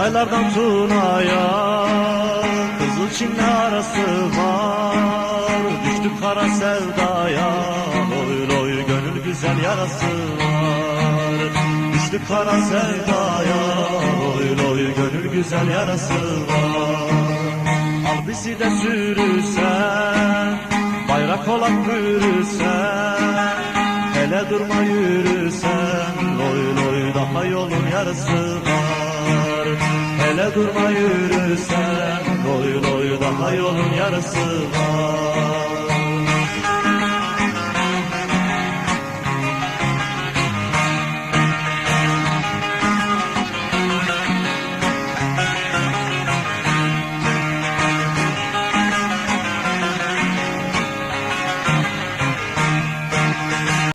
Yaylardan Tuna'ya Kızıl Çin'le arası var. Düştük kara sevdaya, loy loy gönül güzel yarası var. Düştük kara sevdaya, loy loy gönül güzel yarası var. Al bizi de sürürsen, bayrak olan bürürsen, hele durma yürürsen, loy loy daha yolun yarısı var. Hele durma yürürsen, loy loy daha yolun yarısı var.